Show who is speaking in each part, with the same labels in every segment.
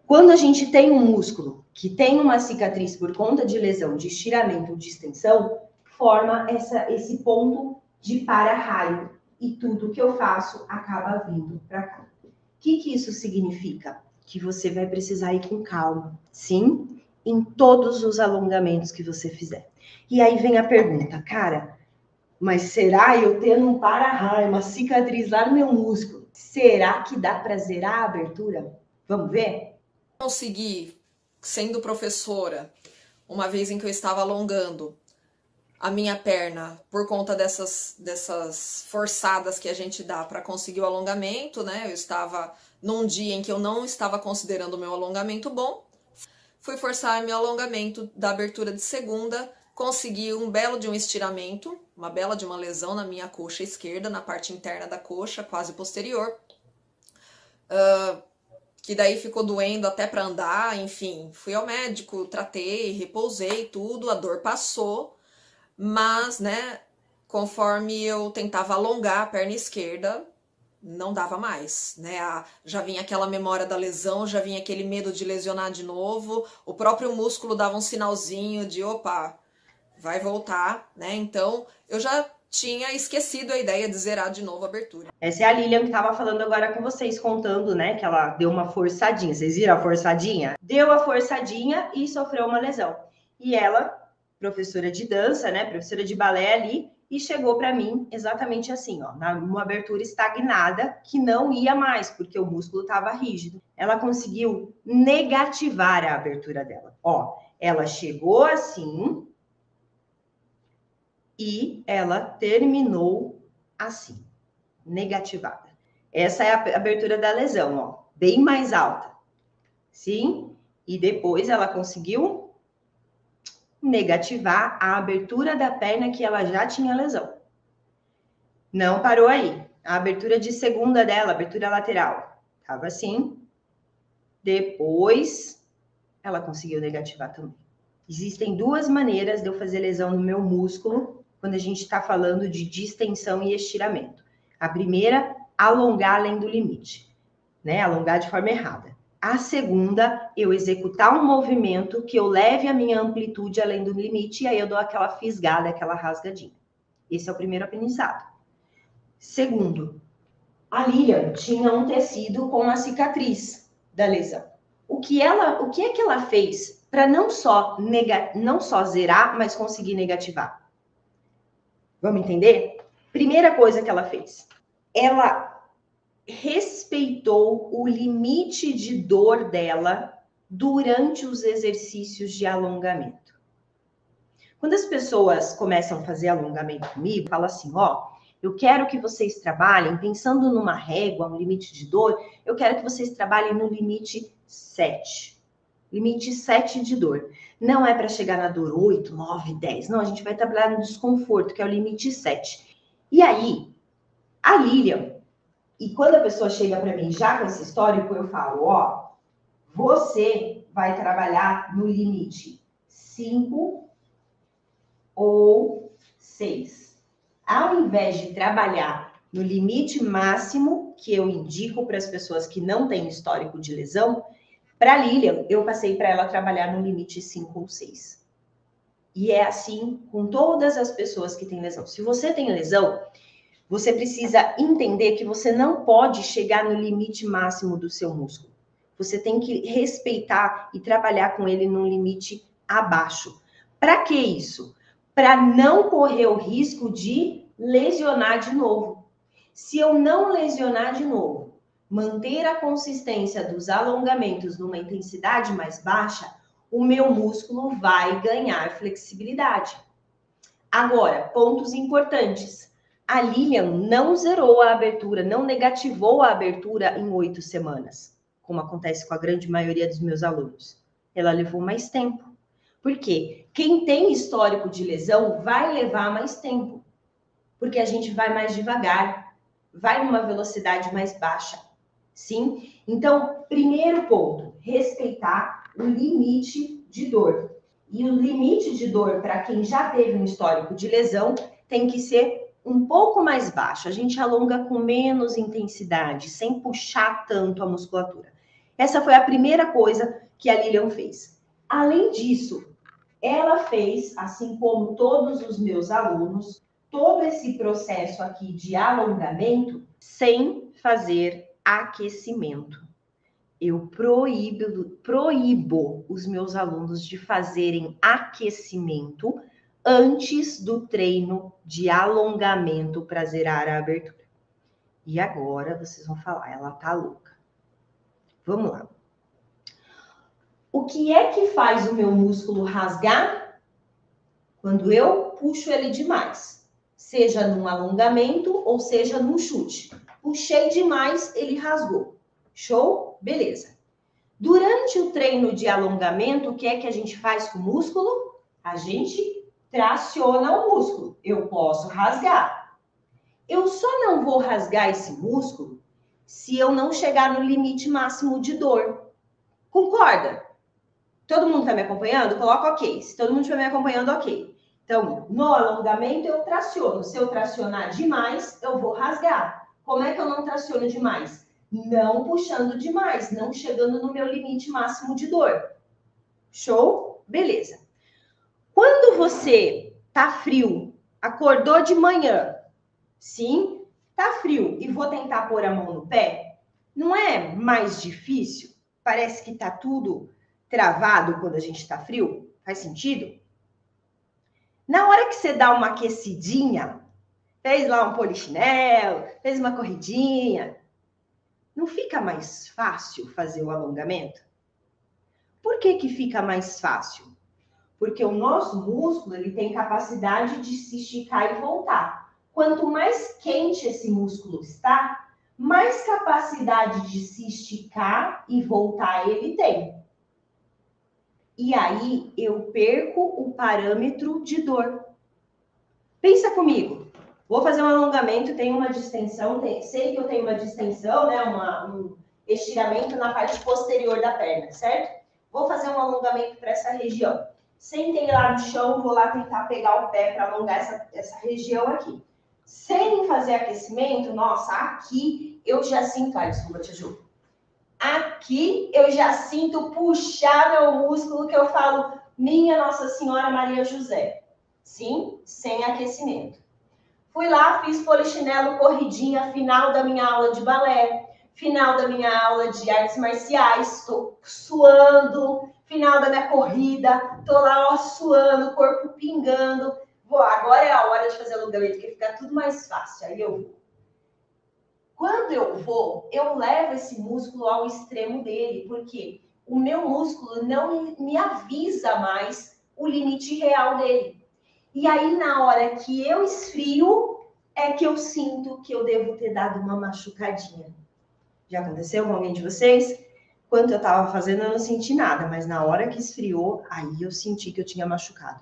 Speaker 1: Quando a gente tem um músculo que tem uma cicatriz por conta de lesão, de estiramento ou de extensão, forma esse ponto de para-raio. E tudo que eu faço acaba vindo para cá. O que isso significa? Que você vai precisar ir com calma, sim, em todos os alongamentos que você fizer. E aí vem a pergunta, cara, mas será eu tendo um para-raio, uma cicatriz lá no meu músculo, será que dá para zerar a abertura? Vamos ver?
Speaker 2: Consegui, sendo professora, uma vez em que eu estava alongando a minha perna por conta dessas forçadas que a gente dá para conseguir o alongamento, né? Eu estava num dia em que eu não estava considerando o meu alongamento bom, fui forçar meu alongamento da abertura de segunda, consegui um belo de um estiramento, uma bela de uma lesão na minha coxa esquerda, na parte interna da coxa, quase posterior, que daí ficou doendo até para andar, enfim, fui ao médico, tratei, repousei, tudo, a dor passou, mas, né, conforme eu tentava alongar a perna esquerda, não dava mais, né? Já vinha aquela memória da lesão, já vinha aquele medo de lesionar de novo, o próprio músculo dava um sinalzinho de, opa, vai voltar, né? Então, eu já tinha esquecido a ideia de zerar de novo a abertura.
Speaker 1: Essa é a Lilian que estava falando agora com vocês, contando, né, que ela deu uma forçadinha. Vocês viram a forçadinha? Deu a forçadinha e sofreu uma lesão. E ela, professora de dança, né, professora de balé ali, e chegou para mim exatamente assim, ó, numa abertura estagnada que não ia mais, porque o músculo estava rígido. Ela conseguiu negativar a abertura dela. Ó, ela chegou assim e ela terminou assim, negativada. Essa é a abertura da lesão, ó, bem mais alta. Sim? E depois ela conseguiu negativar a abertura da perna que ela já tinha lesão. Não parou aí. A abertura de segunda dela, abertura lateral, estava assim. Depois, ela conseguiu negativar também. Existem duas maneiras de eu fazer lesão no meu músculo quando a gente está falando de distensão e estiramento. A primeira, alongar além do limite, né? Alongar de forma errada. A segunda, eu executar um movimento que eu leve a minha amplitude além do limite e aí eu dou aquela fisgada, aquela rasgadinha. Esse é o primeiro aprendizado. Segundo, a Lilian tinha um tecido com a cicatriz da lesão. O que é que ela fez para não só zerar, mas conseguir negativar? Vamos entender? Primeira coisa que ela fez, ela respeitou o limite de dor dela durante os exercícios de alongamento. Quando as pessoas começam a fazer alongamento comigo, fala assim, ó, eu quero que vocês trabalhem, pensando numa régua, um limite de dor, eu quero que vocês trabalhem no limite 7. Limite 7 de dor. Não é para chegar na dor 8, 9, 10. Não, a gente vai trabalhar no desconforto, que é o limite 7. E aí, a Lilian, e quando a pessoa chega para mim já com esse histórico, eu falo, ó, você vai trabalhar no limite 5 ou 6. Ao invés de trabalhar no limite máximo, que eu indico para as pessoas que não têm histórico de lesão, para a Lilian, eu passei para ela trabalhar no limite 5 ou 6. E é assim com todas as pessoas que têm lesão. Se você tem lesão, você precisa entender que você não pode chegar no limite máximo do seu músculo. Você tem que respeitar e trabalhar com ele num limite abaixo. Para que isso? Para não correr o risco de lesionar de novo. Se eu não lesionar de novo, manter a consistência dos alongamentos numa intensidade mais baixa, o meu músculo vai ganhar flexibilidade. Agora, pontos importantes. A Lilian não zerou a abertura, não negativou a abertura em 8 semanas, como acontece com a grande maioria dos meus alunos. Ela levou mais tempo. Por quê? Quem tem histórico de lesão vai levar mais tempo, porque a gente vai mais devagar, vai numa velocidade mais baixa. Sim? Então, primeiro ponto, respeitar o limite de dor. E o limite de dor para quem já teve um histórico de lesão tem que ser um pouco mais baixo. A gente alonga com menos intensidade, sem puxar tanto a musculatura. Essa foi a primeira coisa que a Lilian fez. Além disso, ela fez, assim como todos os meus alunos, todo esse processo aqui de alongamento sem fazer aquecimento. Eu proíbo os meus alunos de fazerem aquecimento antes do treino de alongamento para zerar a abertura. E agora vocês vão falar, ela tá louca. Vamos lá. O que é que faz o meu músculo rasgar? Quando eu puxo ele demais. Seja num alongamento ou seja num chute. Puxei demais, ele rasgou. Show? Beleza. Durante o treino de alongamento, o que é que a gente faz com o músculo? A gente traciona o músculo. Eu posso rasgar. Eu só não vou rasgar esse músculo se eu não chegar no limite máximo de dor. Concorda? Todo mundo está me acompanhando? Coloca ok. Se todo mundo estiver me acompanhando, ok. Então, no alongamento eu traciono. Se eu tracionar demais, eu vou rasgar. Como é que eu não traciono demais? Não puxando demais, não chegando no meu limite máximo de dor. Show? Beleza. Quando você tá frio, acordou de manhã, sim, tá frio e vou tentar pôr a mão no pé, não é mais difícil? Parece que tá tudo travado quando a gente tá frio? Faz sentido? Na hora que você dá uma aquecidinha, fez lá um polichinelo, fez uma corridinha, não fica mais fácil fazer o alongamento? Por que que fica mais fácil? Porque o nosso músculo ele tem capacidade de se esticar e voltar. Quanto mais quente esse músculo está, mais capacidade de se esticar e voltar ele tem. E aí eu perco o parâmetro de dor. Pensa comigo. Vou fazer um alongamento, tenho uma distensão, sei que eu tenho uma distensão, né, um estiramento na parte posterior da perna, certo? Vou fazer um alongamento para essa região. Sentei lá no chão, vou lá tentar pegar o pé para alongar essa região aqui. Sem fazer aquecimento, nossa, aqui eu já sinto... Ai, desculpa, Tia Ju. Aqui eu já sinto puxar meu músculo, que eu falo, minha Nossa Senhora Maria José. Sim, sem aquecimento. Fui lá, fiz polichinelo, corridinha, final da minha aula de balé, final da minha aula de artes marciais, estou suando, final da minha corrida, tô lá ó, suando, corpo pingando. Agora é a hora de fazer alongamento, que fica tudo mais fácil. Aí eu vou. Quando eu vou, eu levo esse músculo ao extremo dele, porque o meu músculo não me avisa mais o limite real dele. E aí, na hora que eu esfrio, é que eu sinto que eu devo ter dado uma machucadinha. Já aconteceu com alguém de vocês? Quando eu tava fazendo, eu não senti nada, mas na hora que esfriou, aí eu senti que eu tinha machucado.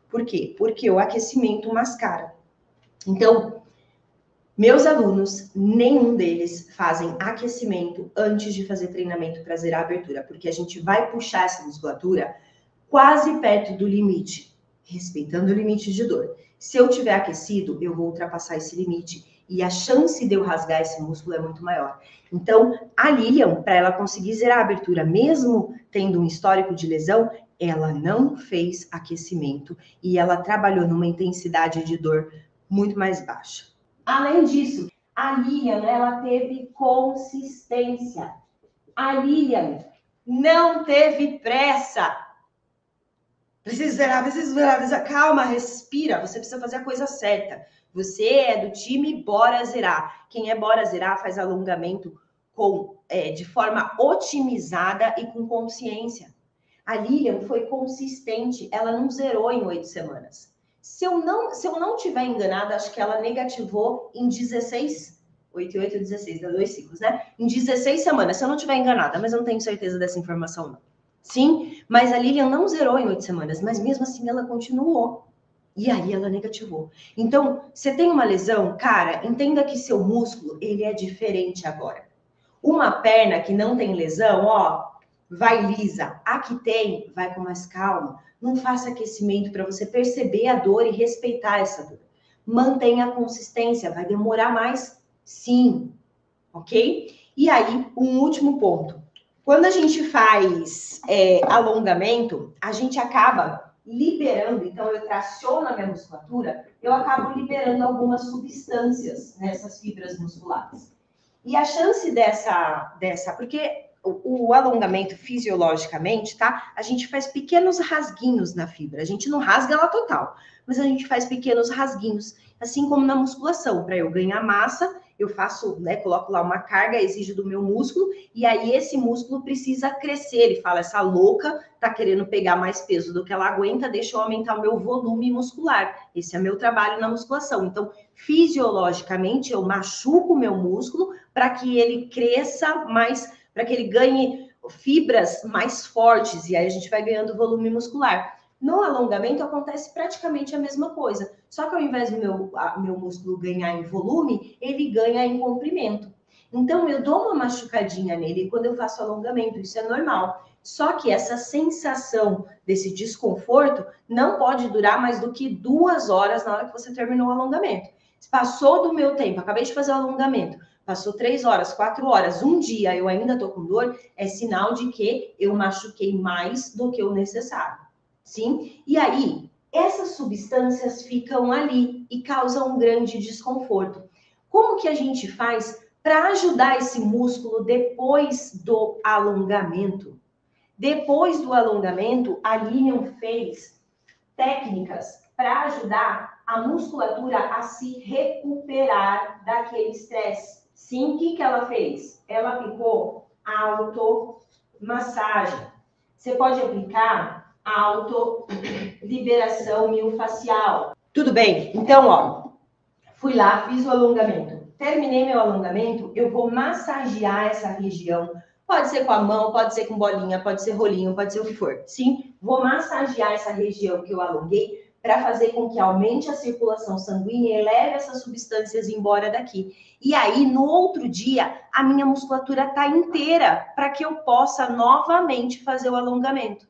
Speaker 1: Por quê? Porque o aquecimento mascara. Então, meus alunos, nenhum deles fazem aquecimento antes de fazer treinamento para zerar a abertura, porque a gente vai puxar essa musculatura quase perto do limite, respeitando o limite de dor. Se eu tiver aquecido, eu vou ultrapassar esse limite e a chance de eu rasgar esse músculo é muito maior. Então, a Lilian, para ela conseguir zerar a abertura, mesmo tendo um histórico de lesão, ela não fez aquecimento e ela trabalhou numa intensidade de dor muito mais baixa. Além disso, a Lilian, ela teve consistência. A Lilian não teve pressa. Precisa zerar. Calma, respira. Você precisa fazer a coisa certa. Você é do time Bora Zerar. Quem é Bora Zerar faz alongamento de forma otimizada e com consciência. A Lilian foi consistente. Ela não zerou em 8 semanas. Se eu não tiver enganada, acho que ela negativou em 16, 8 e 8, 16, dá 2 ciclos, né? Em 16 semanas, se eu não tiver enganada, mas eu não tenho certeza dessa informação, não. Sim, mas a Lilian não zerou em 8 semanas, mas mesmo assim ela continuou. E aí ela negativou. Então, você tem uma lesão, cara, entenda que seu músculo, ele é diferente agora. Uma perna que não tem lesão, ó, vai lisa. A que tem, vai com mais calma. Não faça aquecimento para você perceber a dor e respeitar essa dor. Mantenha a consistência, vai demorar mais, sim, ok? E aí, um último ponto. Quando a gente faz alongamento, a gente acaba liberando, então eu traciono a minha musculatura, eu acabo liberando algumas substâncias nessas fibras musculares. E a chance porque o alongamento fisiologicamente, tá? A gente faz pequenos rasguinhos na fibra. A gente não rasga ela total, mas a gente faz pequenos rasguinhos, assim como na musculação. Para eu ganhar massa, eu faço, né? Coloco lá uma carga, exige do meu músculo, e aí esse músculo precisa crescer. Ele fala, essa louca tá querendo pegar mais peso do que ela aguenta, deixa eu aumentar o meu volume muscular. Esse é meu trabalho na musculação. Então, fisiologicamente, eu machuco o meu músculo para que ele cresça mais, para que ele ganhe fibras mais fortes, e aí a gente vai ganhando volume muscular. No alongamento acontece praticamente a mesma coisa, só que ao invés do meu músculo ganhar em volume, ele ganha em comprimento. Então eu dou uma machucadinha nele quando eu faço alongamento, isso é normal. Só que essa sensação desse desconforto não pode durar mais do que 2 horas na hora que você terminou o alongamento. Passou do meu tempo, acabei de fazer o alongamento, passou 3 horas, 4 horas, um dia eu ainda tô com dor, é sinal de que eu machuquei mais do que o necessário. Sim? E aí, essas substâncias ficam ali e causam um grande desconforto. Como que a gente faz para ajudar esse músculo depois do alongamento? Depois do alongamento, a Lilian fez técnicas para ajudar a musculatura a se recuperar daquele estresse. Sim, o que ela fez? Ela aplicou automassagem. Você pode aplicar autoliberação miofascial. Tudo bem? Então, ó, fui lá, fiz o alongamento. Terminei meu alongamento, eu vou massagear essa região. Pode ser com a mão, pode ser com bolinha, pode ser rolinho, pode ser o que for. Sim, vou massagear essa região que eu alonguei para fazer com que aumente a circulação sanguínea e eleve essas substâncias embora daqui. E aí, no outro dia, a minha musculatura está inteira para que eu possa novamente fazer o alongamento.